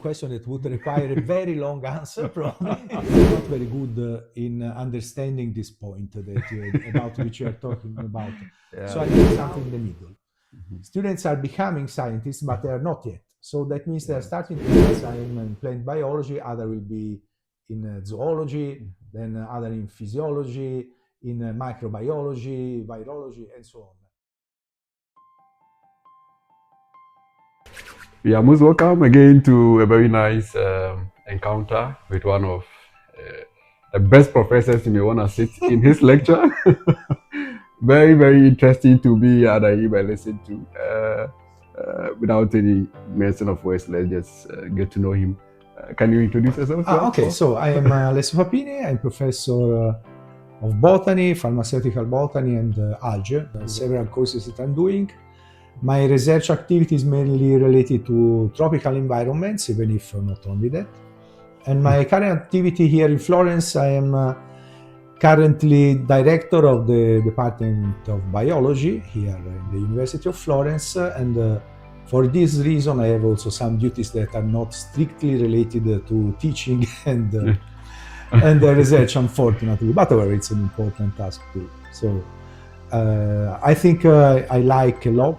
question that would require a very long answer, probably. I'm not very good in understanding this point about which you are talking about. Yeah. So I do something in the middle. Students are becoming scientists, but they are not yet. So that means they are starting to do some in plant biology, other will be in zoology, then other in physiology, in microbiology, virology, and so on. Yeah, most welcome again to a very nice encounter with one of the best professors you may want to sit in his lecture. Very, very interesting to be here that you may listen to. Without any mention of words, let's just get to know him. Can you introduce yourself? Okay, so I am Alessio Papini. I'm professor of botany, pharmaceutical botany, and algae, several courses that I'm doing. My research activity is mainly related to tropical environments, even if not only that. And my current activity here in Florence, I am currently director of the Department of Biology here in the University of Florence. And for this reason, I have also some duties that are not strictly related to teaching and research, unfortunately. But however, it's an important task too. So I think I like a lot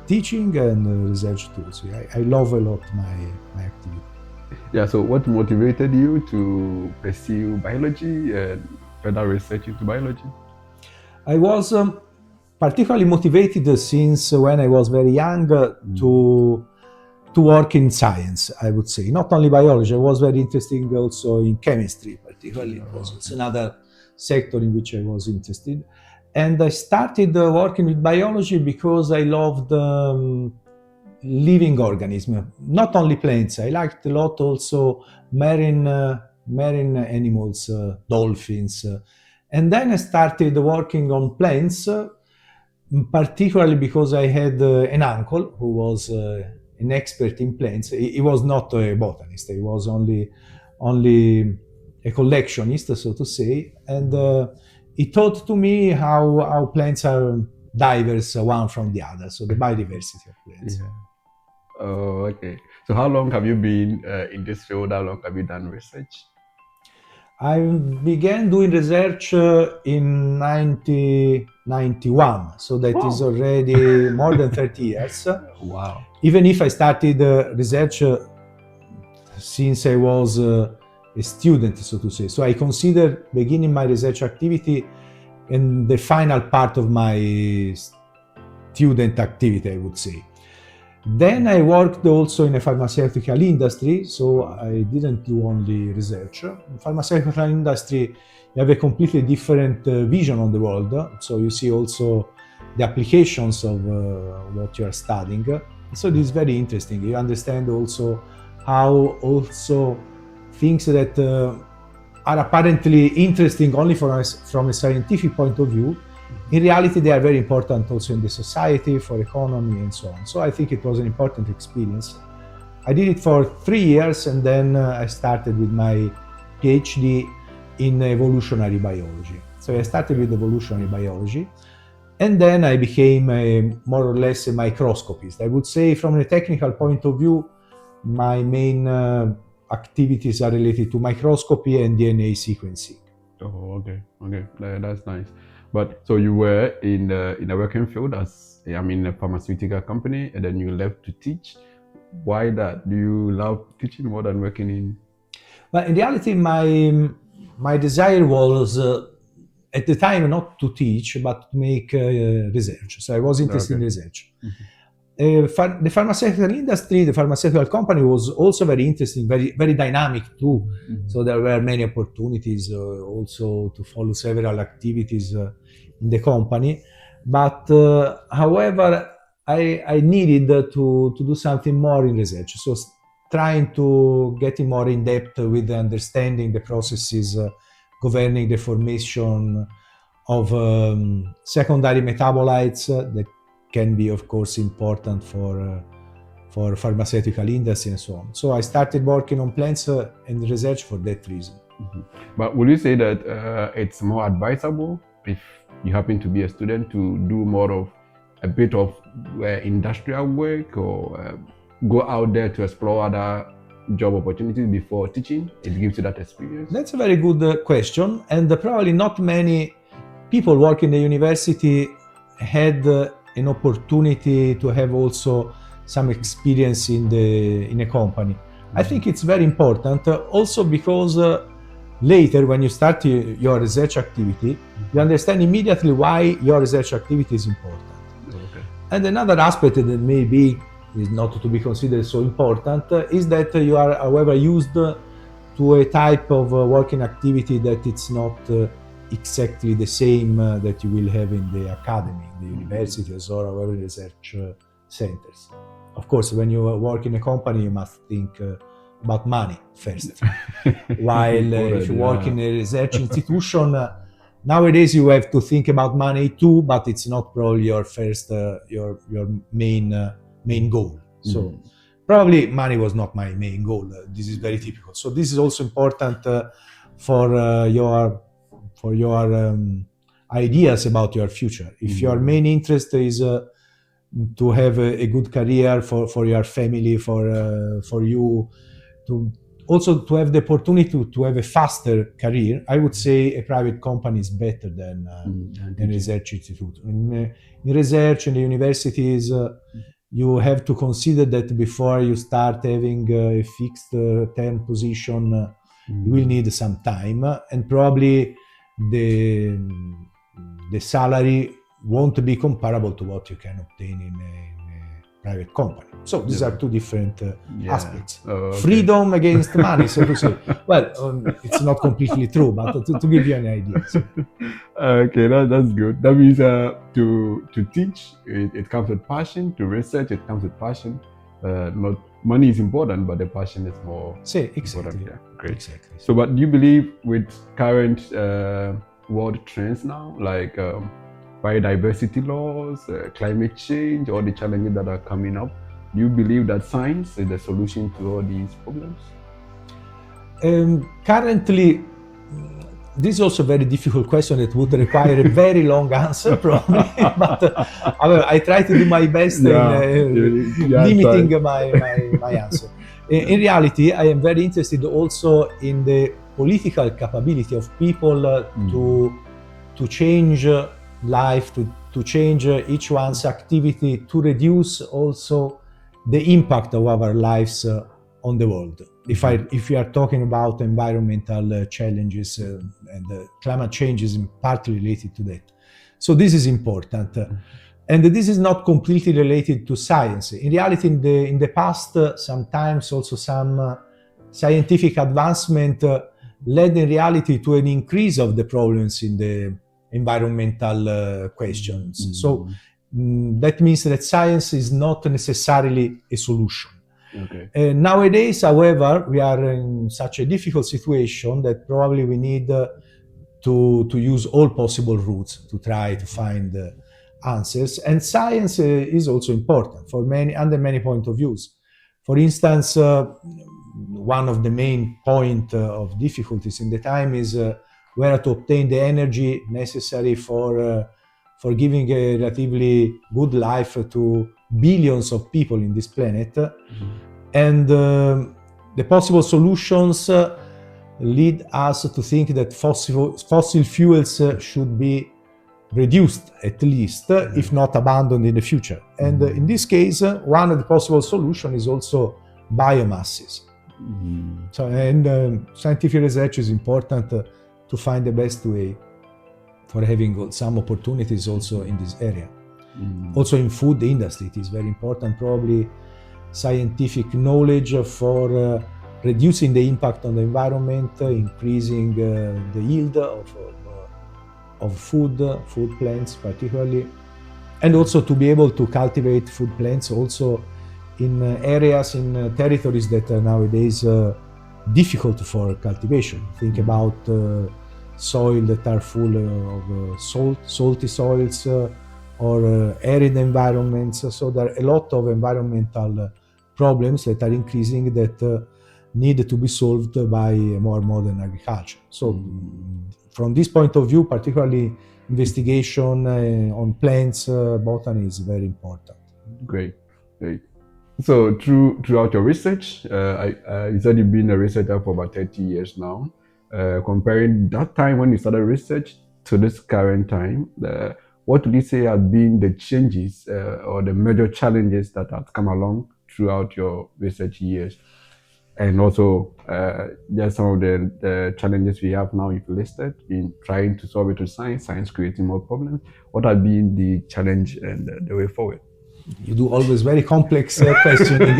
teaching and research too. So I love a lot my activity. Yeah, so what motivated you to pursue biology and further research into biology? I was particularly motivated since when I was very young to work in science, I would say. Not only biology, I was very interested also in chemistry, particularly. It's another sector in which I was interested. And I started working with biology because I loved living organisms, not only plants. I liked a lot also marine animals, dolphins. And then I started working on plants, particularly because I had an uncle who was an expert in plants. He was not a botanist. He was only a collectionist, so to say. And he taught to me how plants are diverse one from the other, so the biodiversity of plants. Yeah. Oh, okay. So how long have you been in this field? How long have you done research? I began doing research in 1991, so that is already more than 30 years. Wow. Even if I started research since I was a student, so to say. So I consider beginning my research activity in the final part of my student activity, I would say. Then I worked also in a pharmaceutical industry, so I didn't do only research. In pharmaceutical industry, you have a completely different vision on the world. So you see also the applications of what you are studying. So this is very interesting. You understand also how also things that are apparently interesting only from a scientific point of view, in reality, they are very important also in the society, for economy, and so on. So I think it was an important experience. I did it for 3 years, and then I started with my PhD in evolutionary biology. So I started with evolutionary biology, and then I became more or less a microscopist. I would say from a technical point of view, my main activities are related to microscopy and DNA sequencing. Oh, okay, that's nice. But so you were in a working field as a pharmaceutical company, and then you left to teach. Why that? Do you love teaching more than working in? But in reality, my desire was at the time not to teach, but to make research. So I was interested in research. The pharmaceutical industry, the pharmaceutical company was also very interesting, very dynamic too. So there were many opportunities also to follow several activities in the company. But however, I needed to do something more in research. So trying to get more in depth with understanding the processes governing the formation of secondary metabolites that can be, of course, important for pharmaceutical industry and so on. So I started working on plants and research for that reason. But would you say that it's more advisable if you happen to be a student to do more of a bit of industrial work, or go out there to explore other job opportunities before teaching? It gives you that experience? That's a very good question, and probably not many people working in the university had an opportunity to have also some experience in a company. I think it's very important, also because later when you start your research activity, you understand immediately why your research activity is important. Okay. And another aspect that maybe is not to be considered so important is that you are, however, used to a type of working activity that it's not exactly the same that you will have in the academy, in the universities or our research centers. Of course, when you work in a company, you must think about money first. While if you work in a research institution, nowadays you have to think about money too, but it's not probably your first, your main goal. So probably money was not my main goal. This is very typical. So this is also important for your ideas about your future. If your main interest is to have a good career for your family, for you, to also to have the opportunity to have a faster career, I would say a private company is better than a research institute. In research in the universities, you have to consider that before you start having a fixed term position, you will need some time, and probably the salary won't be comparable to what you can obtain in a private company. So these are two different aspects. Okay. Freedom against money, so to say. Well, it's not completely true, but to give you an idea. So. Okay, that's good. That means to teach, it comes with passion. To research, it comes with passion. Not money is important, but the passion is more important. Yeah, great. Exactly. So, but do you believe with current world trends now, like biodiversity laws, climate change, all the challenges that are coming up, do you believe that science is the solution to all these problems? Currently, this is also a very difficult question that would require a very long answer, probably. But I try to do my best in limiting my answer. In reality, I am very interested also in the political capability of people to change life, to change each one's activity, to reduce also the impact of our lives on the world. If we are talking about environmental challenges and climate change is partly related to that. So this is important. And this is not completely related to science. In reality, in the past, sometimes also some scientific advancement led in reality to an increase of the problems in the environmental questions. So that means that science is not necessarily a solution. Okay. Nowadays, however, we are in such a difficult situation that probably we need to use all possible routes to try to find answers. And science is also important for under many points of views. For instance, one of the main point of difficulties in the time is where to obtain the energy necessary for giving a relatively good life to billions of people in this planet. And the possible solutions lead us to think that fossil fuels should be reduced at least, if not abandoned in the future. And in this case, one of the possible solutions is also biomasses. So, and scientific research is important to find the best way for having some opportunities also in this area. Also in food industry, it is very important, probably scientific knowledge for reducing the impact on the environment, increasing the yield of food plants particularly, and also to be able to cultivate food plants also in areas, in territories that are nowadays difficult for cultivation. Think about soil that are full of salty soils or arid environments. So there are a lot of environmental problems that are increasing that need to be solved by a more modern agriculture. So from this point of view, particularly investigation on plants, botany is very important. Great. So throughout your research, you said you've been a researcher for about 30 years now. Comparing that time when you started research to this current time, what would you say have been the changes or the major challenges that have come along throughout your research years? And also, just some of the challenges we have now you've listed in trying to solve it with science creating more problems. What have been the challenge and the way forward? You do always very complex questioning.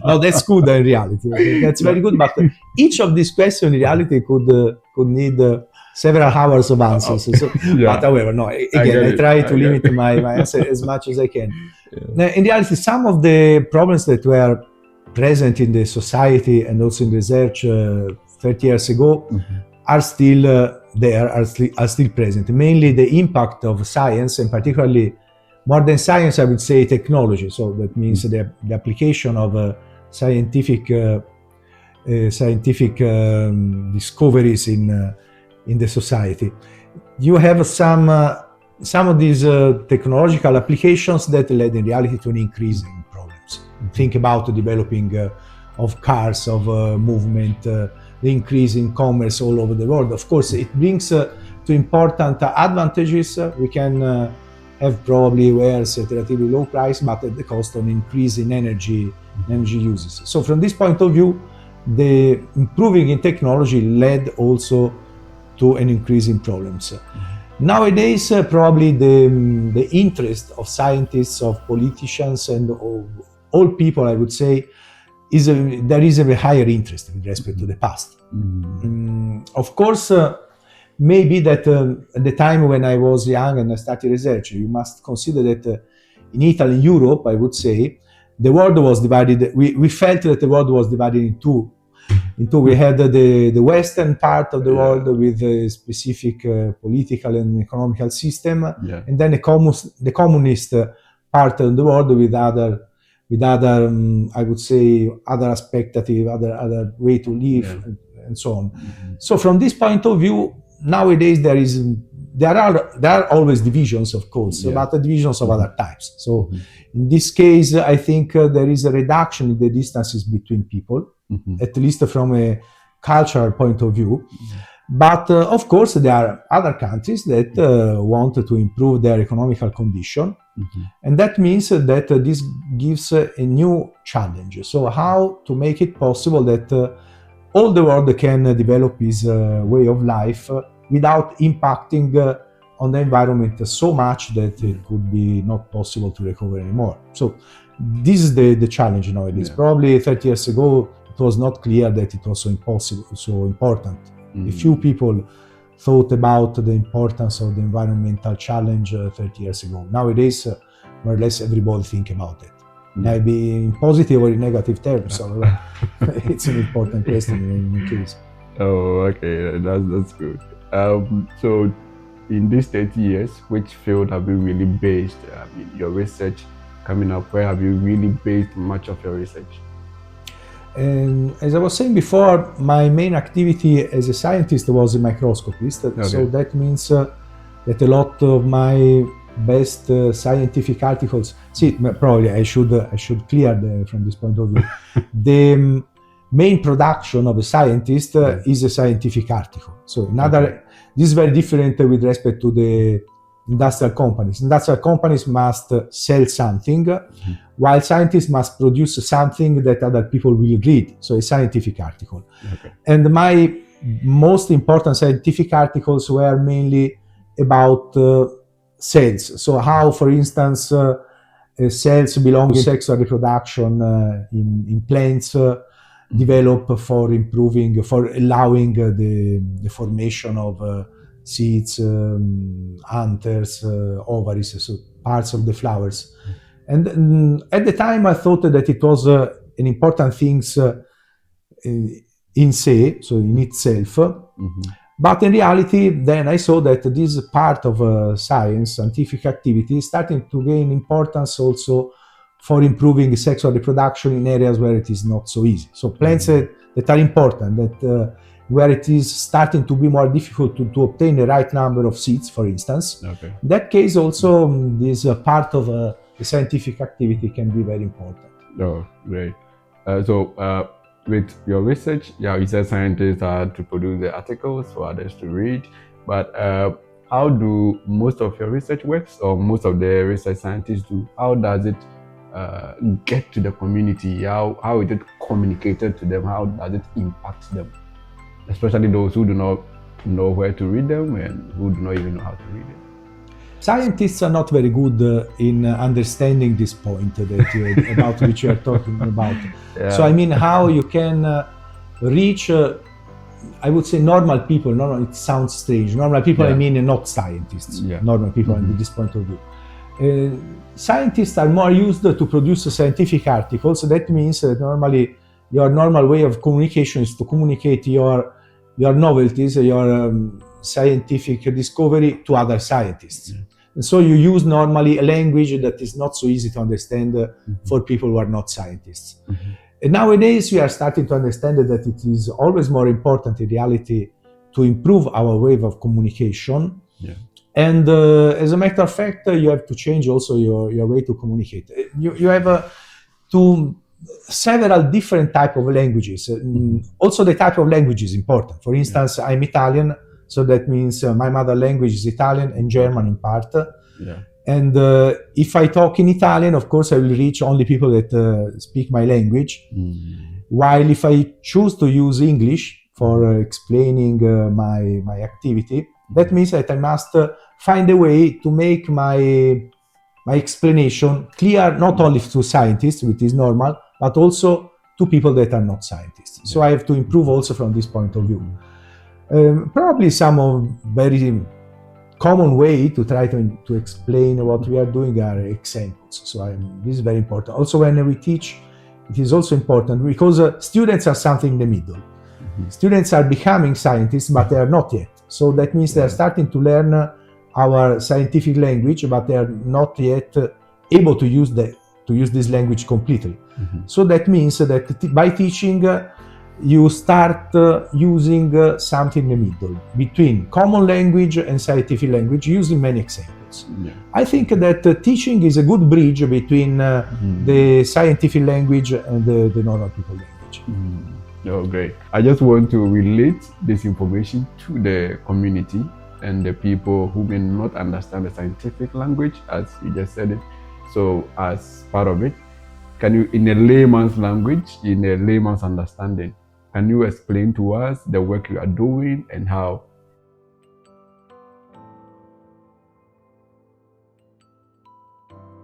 No, that's good in reality. That's very good. But each of these questions in reality could need several hours of answers. So, Yeah. But however, no. Again, I try to limit my answer as much as I can. Now, in reality, some of the problems that were present in the society and also in research 30 years ago are still there, are still present. Mainly the impact of science, and particularly more than science, I would say technology. So that means the application of scientific discoveries in the society. You have some of these technological applications that led in reality to an increase in problems. Think about the developing of cars, of movement, the increase in commerce all over the world. Of course, it brings to important advantages. We can have probably wares at relatively low price, but at the cost of an increase in energy uses. So from this point of view, the improving in technology led also to an increase in problems. Nowadays, probably the interest of scientists, of politicians, and of all people, I would say, there is a higher interest with respect to the past. Of course, maybe that at the time when I was young and I started research, you must consider that in Italy, Europe, I would say, the world was divided. We felt that the world was divided in two. We had the western part of the world with a specific political and economical system, and then the communist part of the world with other I would say other expectative, other way to live, and so on. So from this point of view, nowadays there are always divisions, of course, but divisions of other types. So in this case, I think there is a reduction in the distances between people, at least from a cultural point of view. But of course, there are other countries that want to improve their economical condition, and that means that this gives a new challenge. So how to make it possible that all the world can develop its way of life without impacting on the environment so much that it could be not possible to recover anymore. So this is the challenge nowadays. Probably 30 years ago, it was not clear that it was so important. A few people thought about the importance of the environmental challenge 30 years ago. Nowadays, more or less everybody think about it. Maybe in positive or in negative terms. So it's an important question in any case. Oh, okay, that's good. So in these 30 years, which field have you really based your research coming up? Where have you really based much of your research? And as I was saying before, my main activity as a scientist was a microscopist. So that means that a lot of my best scientific articles. Probably I should clear from this point of view. The main production of a scientist is a scientific article. So this is very different with respect to the industrial companies. Industrial companies must sell something, while scientists must produce something that other people will read. So a scientific article. And my most important scientific articles were mainly about cells. So how, for instance, cells belonging to sexual reproduction in plants develop for allowing the formation of seeds, anthers, ovaries, so parts of the flowers. And at the time I thought that it was an important thing in se, so in itself. But in reality, then I saw that this part of scientific activity is starting to gain importance also for improving sexual reproduction in areas where it is not so easy. So plants that are important, that where it is starting to be more difficult to obtain the right number of seeds, for instance. In that case, also this part of the scientific activity can be very important. Oh, great. With your research, yeah, you said scientists are to produce the articles for others to read, but how do most of your research works, or most of the research scientists do? How does it get to the community? How is it communicated to them? How does it impact them? Especially those who do not know where to read them and who do not even know how to read them. Scientists are not very good in understanding this point about which you are talking about. Yeah. So I mean, how you can reach, I would say, normal people. Normal, it sounds strange. Normal people, Yeah. I mean, not scientists. Yeah. Normal people, Mhm. at this point of view. Scientists are more used to produce scientific articles. That means that normally your normal way of communication is to communicate your novelties, your scientific discovery to other scientists. And so you use normally a language that is not so easy to understand for people who are not scientists. And nowadays we are starting to understand that it is always more important in reality to improve our way of communication. Yeah. And as a matter of fact, you have to change also your way to communicate. You have several different type of languages. Also the type of language is important. For instance, I'm Italian, so that means my mother language is Italian and German in part. Yeah. And if I talk in Italian, of course, I will reach only people that speak my language. While if I choose to use English for explaining my activity, that means that I must find a way to make my explanation clear not only to scientists, which is normal, but also to people that are not scientists. So I have to improve also from this point of view. Probably some of very common way to try to explain what we are doing are examples. So this is very important. Also, when we teach, it is also important because students are something in the middle. Students are becoming scientists, but they are not yet. So that means they are starting to learn our scientific language, but they are not yet able to use this language completely. So that means that by teaching, you start using something in the middle between common language and scientific language, using many examples. I think that teaching is a good bridge between the scientific language and the normal people language. Oh, great. I just want to relate this information to the community and the people who may not understand the scientific language, as you just said it. So as part of it, can you, in a layman's language, in a layman's understanding, can you explain to us the work you are doing and how